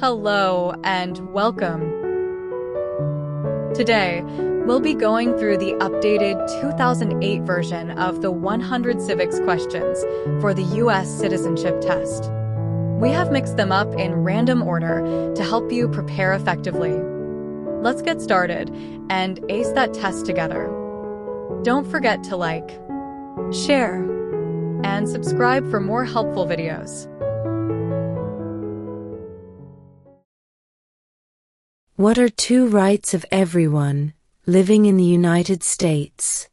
Hello and welcome. Today, we'll be going through the updated 2008 version of the 100 Civics questions for the U.S. Citizenship Test. We have mixed them up in random order to help you prepare effectively. Let's get started and ace that test together. Don't forget to like, share, and subscribe for more helpful videos. What are two rights of everyone living in the United States?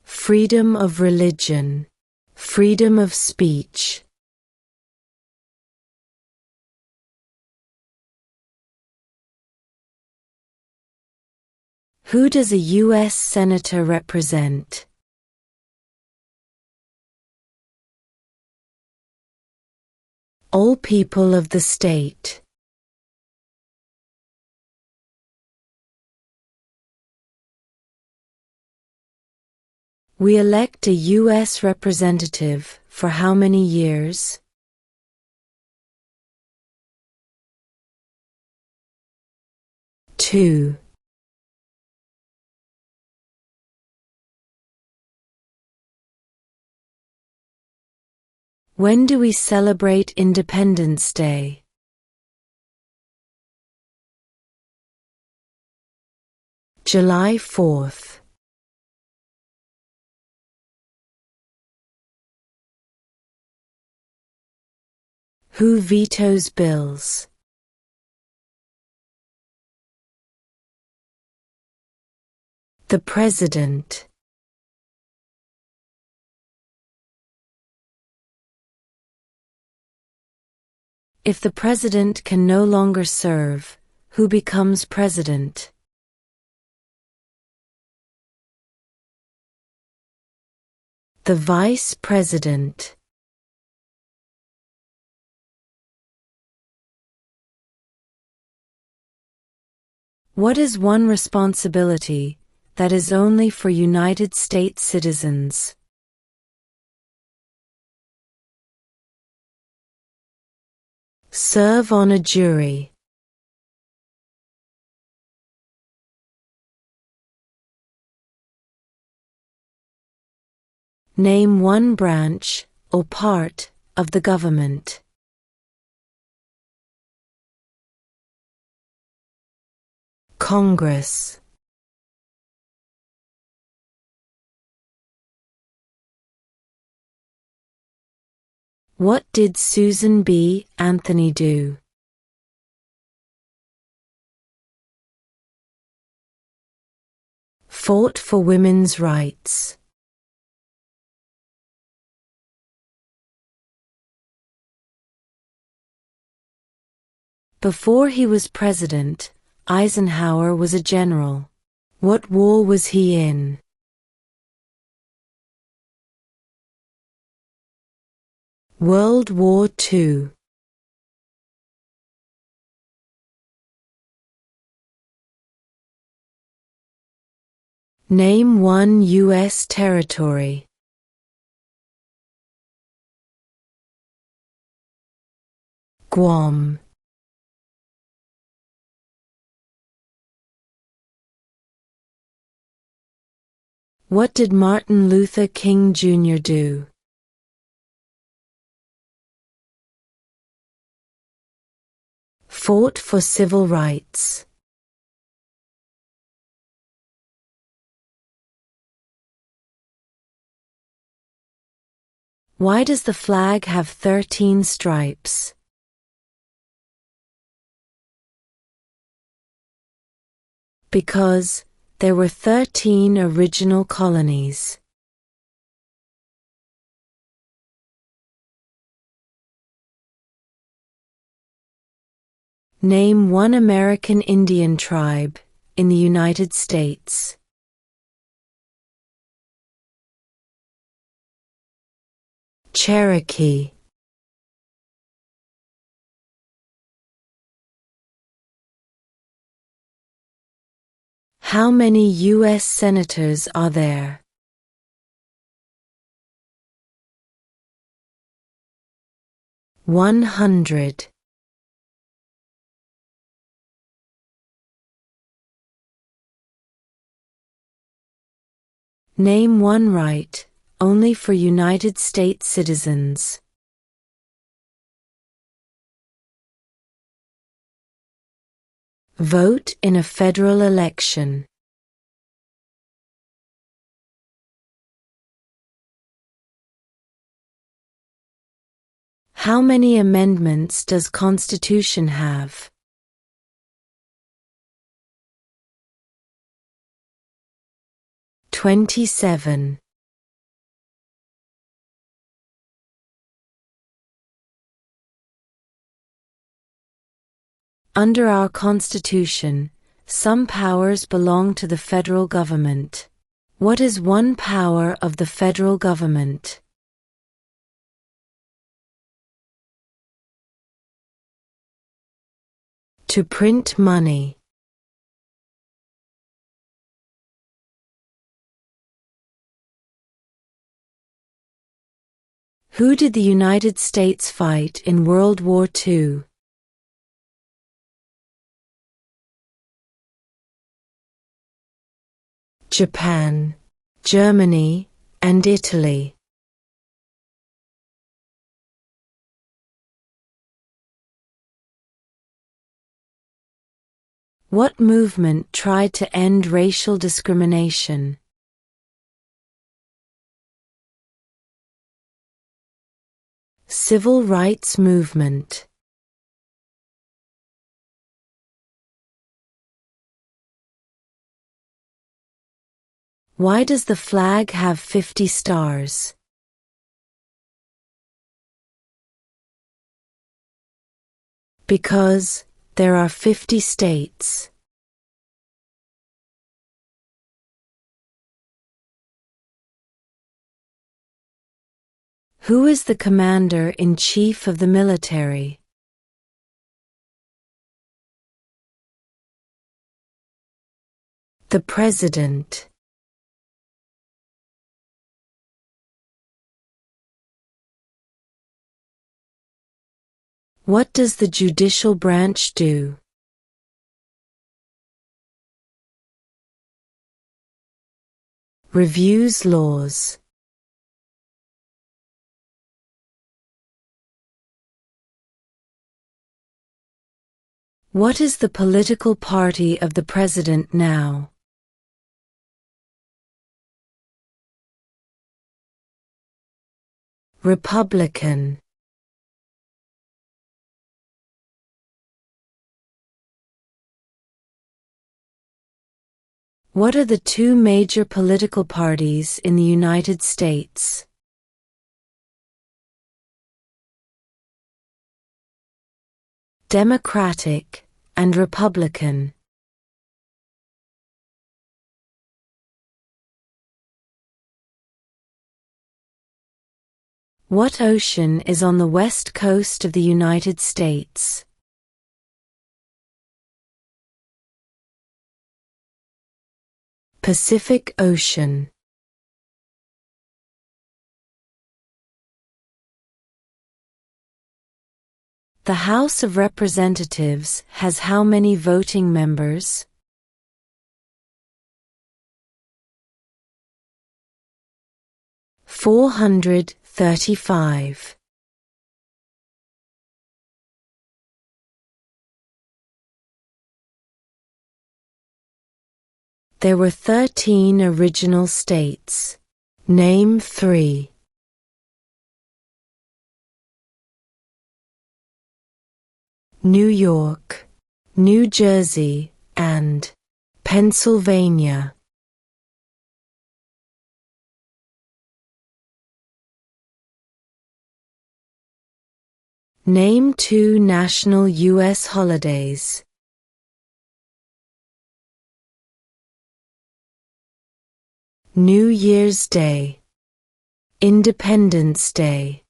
Freedom of religion, freedom of speech. Who does a U.S. Senator represent? All people of the state. We elect a U.S. representative for how many years? Two. When do we celebrate Independence Day? July 4th. Who vetoes bills? The President. If the President can no longer serve, who becomes President? The Vice President. What is one responsibility that is only for United States citizens? Serve on a jury. Name one branch or part of the government. Congress. What did Susan B. Anthony do? Fought for women's rights. Before he was president, Eisenhower was a general. What war was he in? World War II. Name one U.S. territory. Guam. What did Martin Luther King Jr. do? Fought for civil rights. Why does the flag have 13 stripes? Because there were 13 original colonies. Name one American Indian tribe in the United States. Cherokee. How many U.S. senators are there? 100. Name one right, only for United States citizens. Vote in a federal election. How many amendments does Constitution have? "27. Under our Constitution, some powers belong to the federal government. What is one power of the federal government? To print money. Who did the United States fight in World War II? Japan, Germany, and Italy. What movement tried to end racial discrimination? Civil rights movement. Why does the flag have 50 stars? Because there are 50 states. Who is the commander-in-chief of the military? The President. What does the judicial branch do? Reviews laws. What is the political party of the President now? Republican. What are the two major political parties in the United States? Democratic and Republican. What ocean is on the west coast of the United States? Pacific Ocean. The House of Representatives has how many voting members? 435. There were 13 original states. Name 3. New York, New Jersey, and Pennsylvania. Name 2 national U.S. holidays. New Year's Day, Independence Day.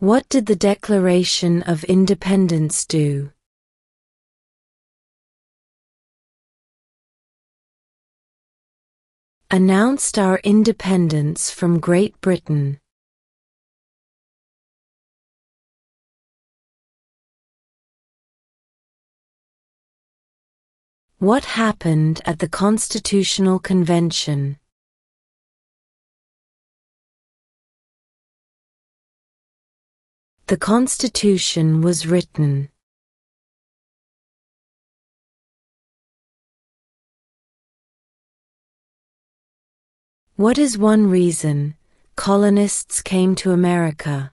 What did the Declaration of Independence do? announced our independence from Great Britain. What happened at the Constitutional Convention? The Constitution was written. What is one reason colonists came to America?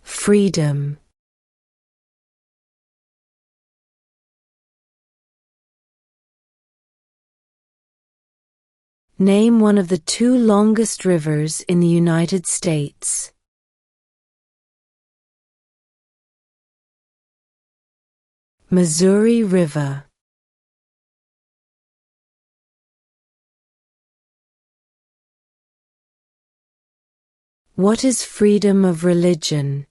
Freedom. Name one of the two longest rivers in the United States. Missouri River. What is freedom of religion?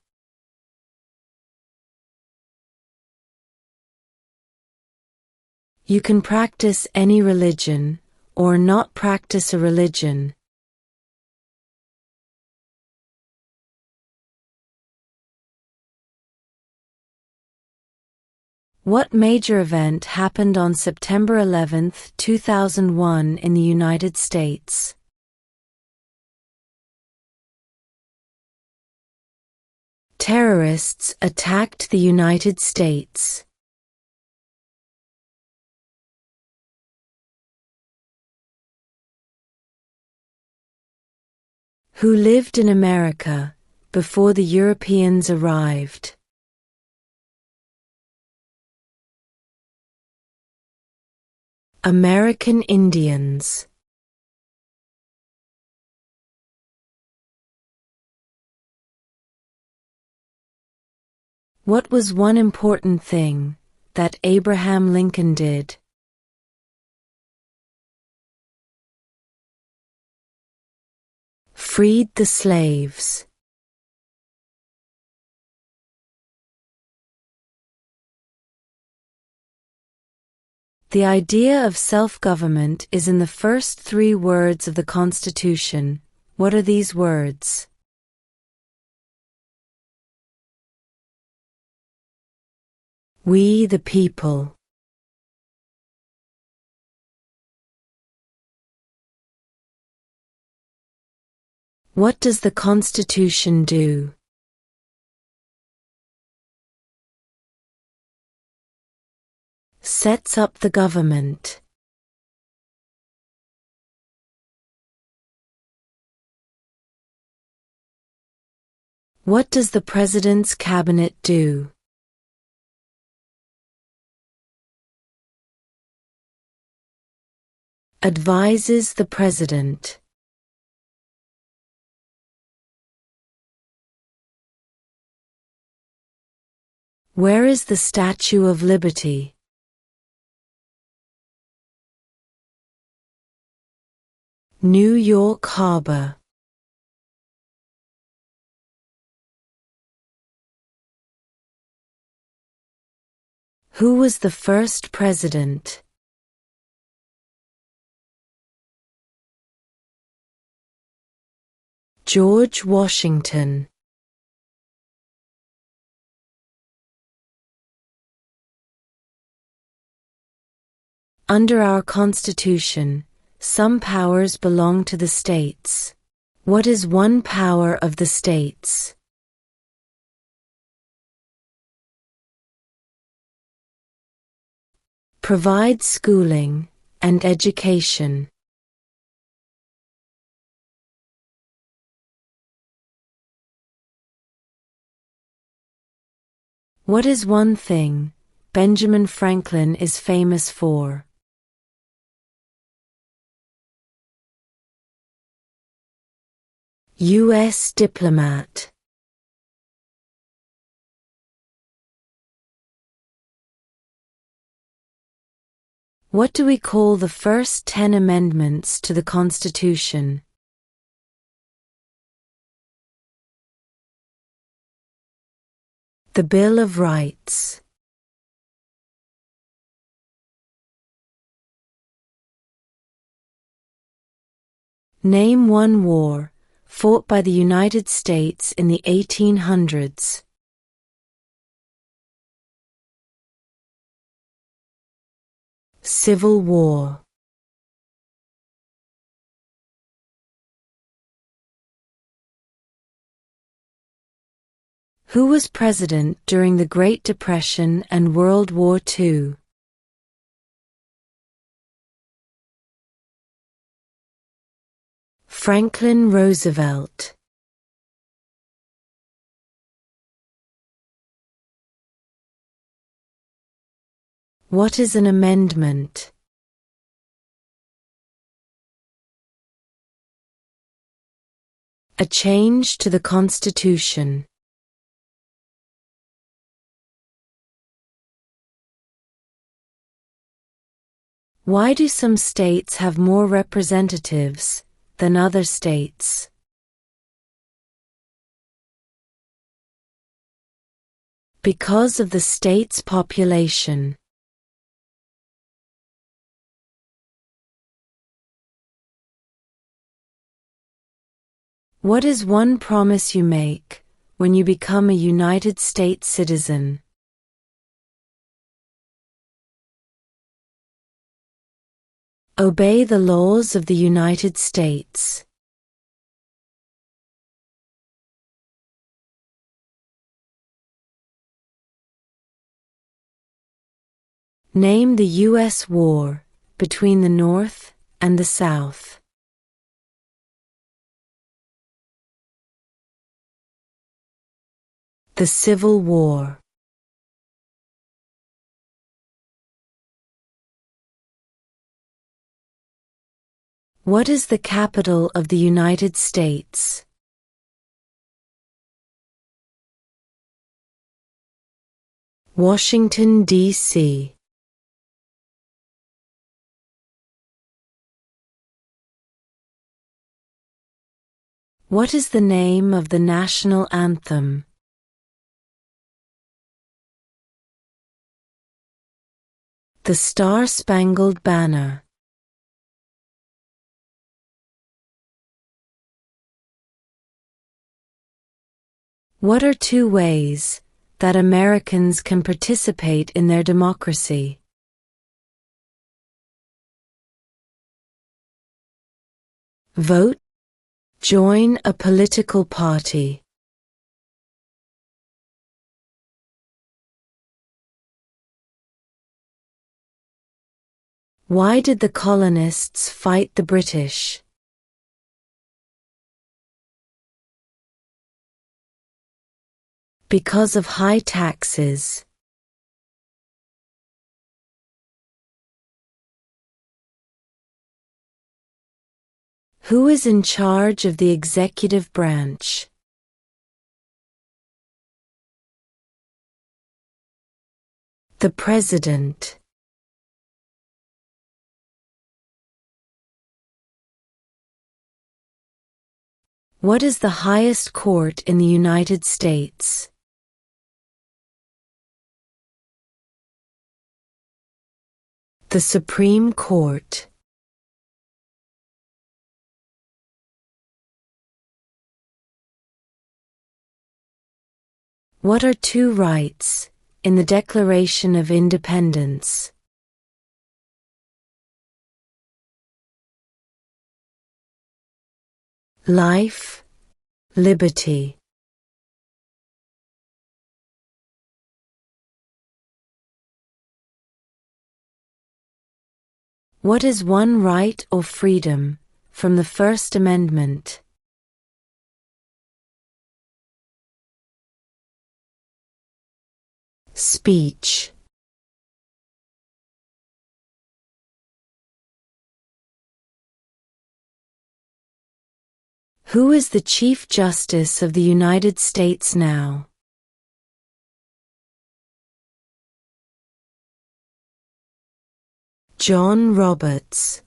You can practice any religion, or not practice a religion. What major event happened on September 11, 2001 in the United States? Terrorists attacked the United States. Who lived in America before the Europeans arrived? American Indians. What was one important thing that Abraham Lincoln did? Freed the slaves. The idea of self-government is in the first three words of the Constitution. What are these words? We the people. What does the Constitution do? Sets up the government. What does the President's cabinet do? Advises the President. Where is the Statue of Liberty? New York Harbor. Who was the first president? George Washington. Under our Constitution, some powers belong to the states. What is one power of the states? Provide schooling and education. What is one thing Benjamin Franklin is famous for? U.S. diplomat. What do we call the first 10 amendments to the Constitution? The Bill of Rights. Name one war fought by the United States in the 1800s. Civil War. Who was president during the Great Depression and World War II? Franklin Roosevelt. What is an amendment? A change to the Constitution. Why do some states have more representatives than other states? Because of the state's population. What is one promise you make when you become a United States citizen? Obey the laws of the United States. Name the U.S. war between the North and the South. The Civil War. What is the capital of the United States? Washington, D.C. What is the name of the national anthem? The Star-Spangled Banner. What are two ways that Americans can participate in their democracy? Vote. Join a political party. Why did the colonists fight the British? Because of high taxes. Who is in charge of the executive branch? The President. What is the highest court in the United States? The Supreme Court. What are two rights in the Declaration of Independence? Life, liberty. What is one right or freedom from the First Amendment? Speech. Who is the Chief Justice of the United States now? John Roberts.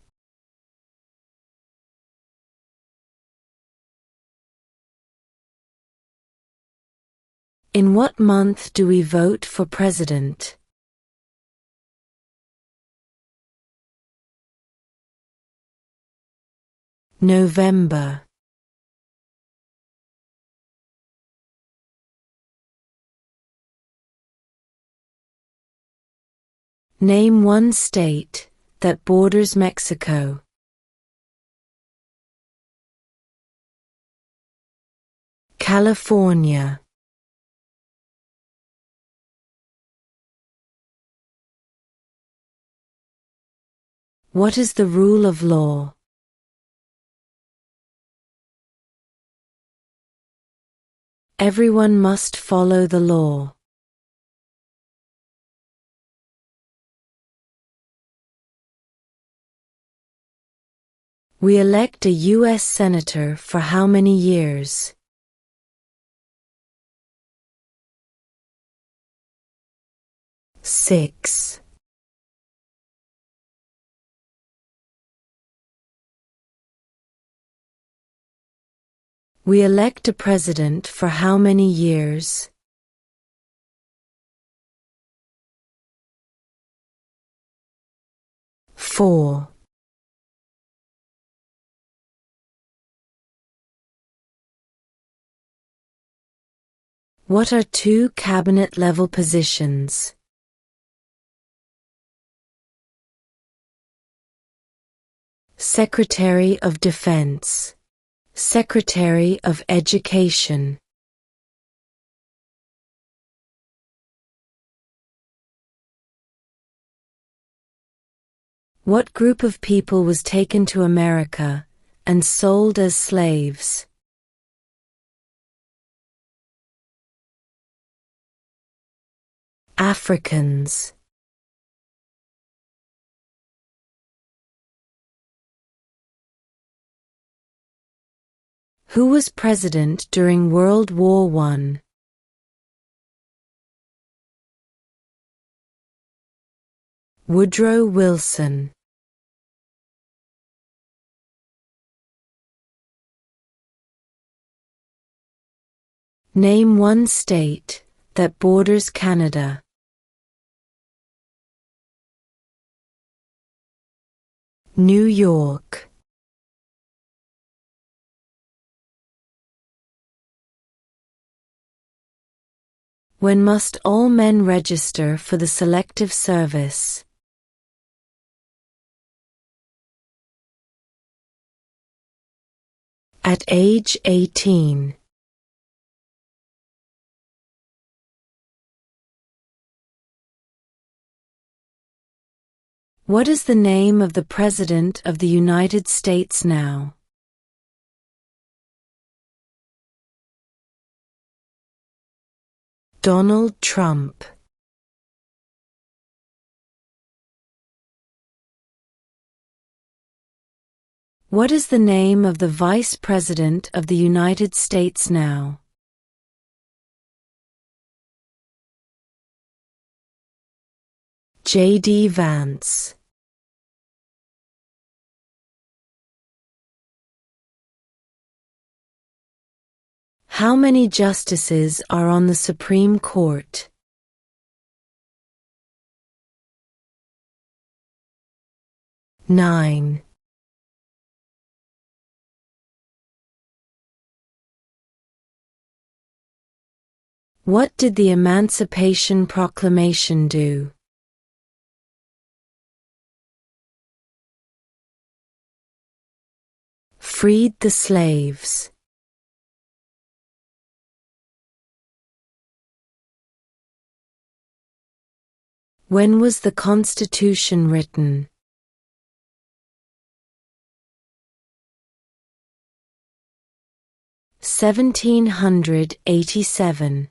In what month do we vote for president? November. Name one state that borders Mexico. California. What is the rule of law? Everyone must follow the law. We elect a U.S. Senator for how many years? 6. We elect a president for how many years? 4. What are two cabinet-level positions? Secretary of Defense, Secretary of Education. What group of people was taken to America and sold as slaves? Africans. Who was president during World War I? Woodrow Wilson. Name one state that borders Canada. New York. When must all men register for the Selective Service? At age 18. What is the name of the President of the United States now? Donald Trump. What is the name of the Vice President of the United States now? J.D. Vance. How many justices are on the Supreme Court? 9. What did the Emancipation Proclamation do? Freed the slaves. When was the Constitution written? 1787.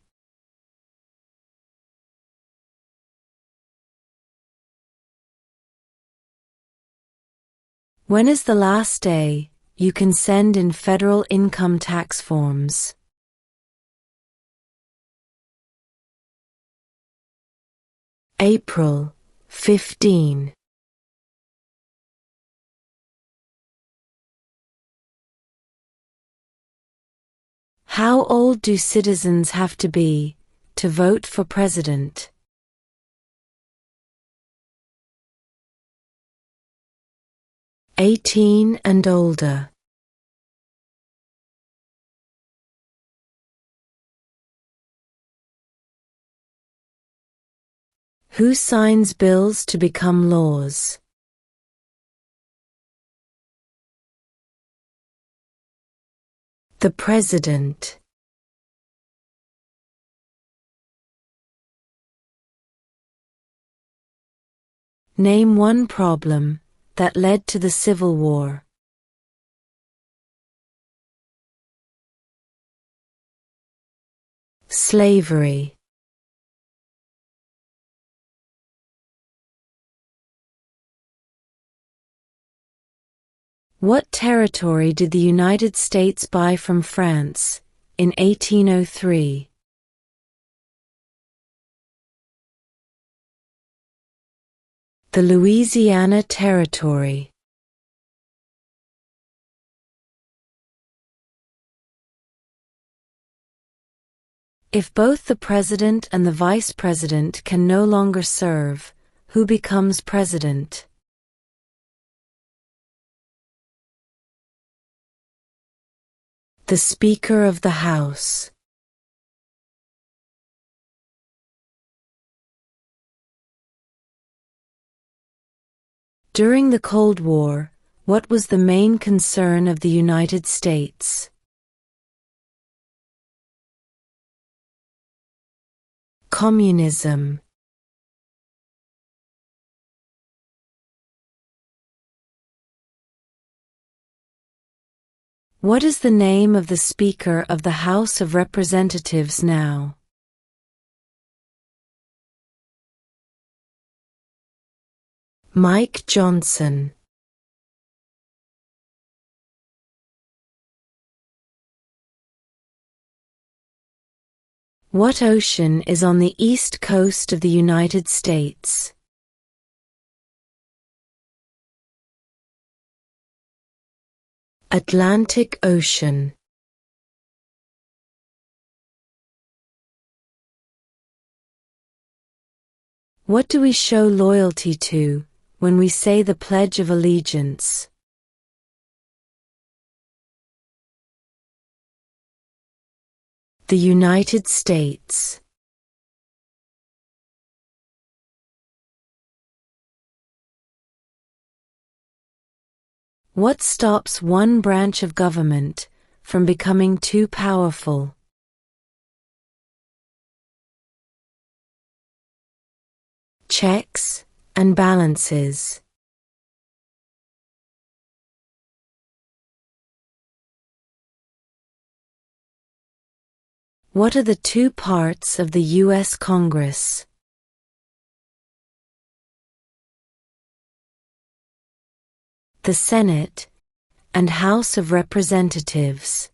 When is the last day you can send in federal income tax forms? April 15. How old do citizens have to be to vote for president? 18 and older. Who signs bills to become laws? The President. Name one problem that led to the Civil War. Slavery. What territory did the United States buy from France in 1803? The Louisiana Territory. If both the President and the Vice President can no longer serve, who becomes President? The Speaker of the House. During the Cold War, what was the main concern of the United States? Communism. What is the name of the Speaker of the House of Representatives now? Mike Johnson. What ocean is on the east coast of the United States? Atlantic Ocean. What do we show loyalty to when we say the Pledge of Allegiance? The United States. What stops one branch of government from becoming too powerful? Checks and balances. What are the two parts of the U.S. Congress? The Senate and House of Representatives.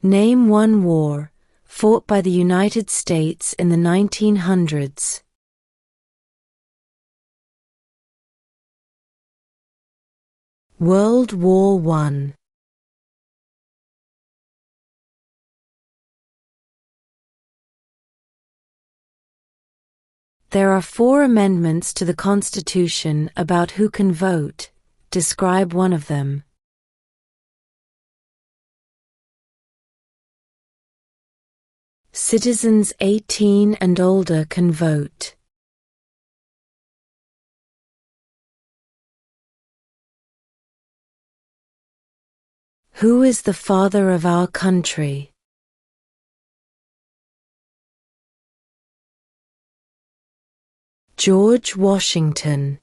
Name one war fought by the United States in the 1900s. World War I. There are 4 amendments to the Constitution about who can vote. Describe one of them. Citizens 18 and older can vote. Who is the father of our country? George Washington.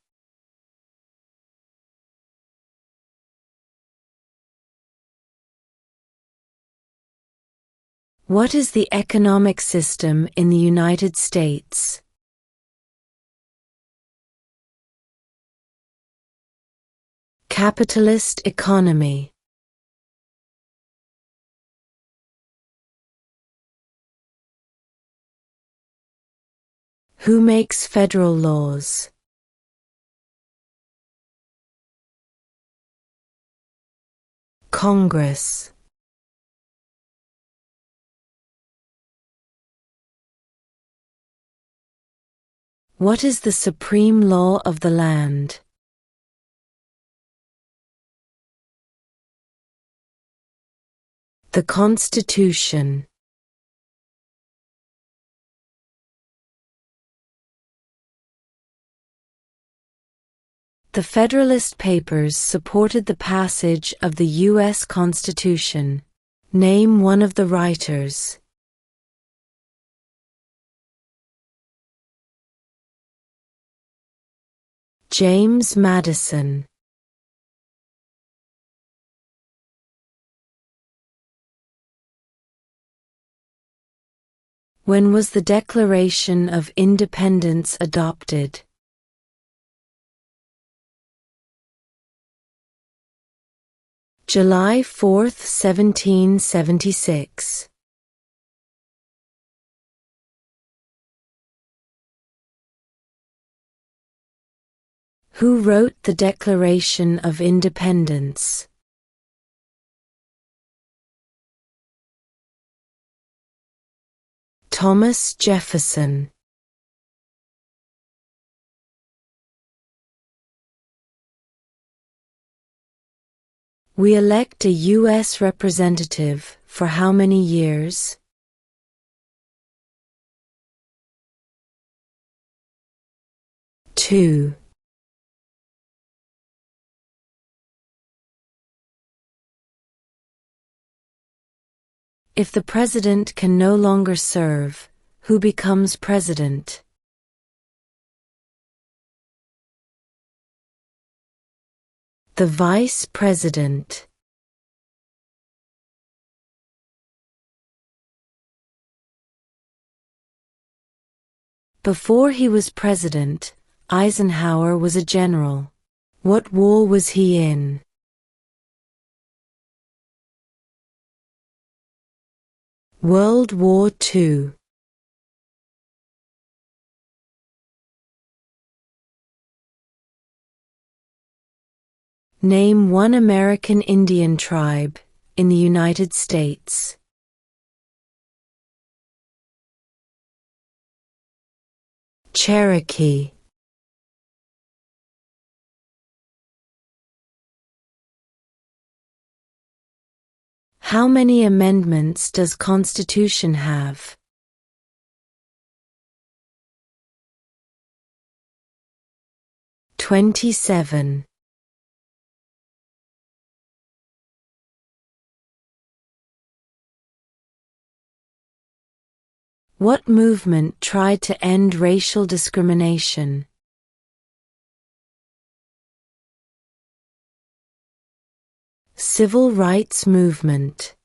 What is the economic system in the United States? Capitalist economy. Who makes federal laws? Congress. What is the supreme law of the land? The Constitution. The Federalist Papers supported the passage of the U.S. Constitution. Name one of the writers. James Madison. When was the Declaration of Independence adopted? July 4, 1776. Who wrote the Declaration of Independence? Thomas Jefferson. We elect a U.S. representative for how many years? Two. If the president can no longer serve, who becomes president? The vice president. Before he was president, Eisenhower was a general. What war was he in? World War II. Name one American Indian tribe in the United States. Cherokee. How many amendments does Constitution have? 27. What movement tried to end racial discrimination? Civil rights movement.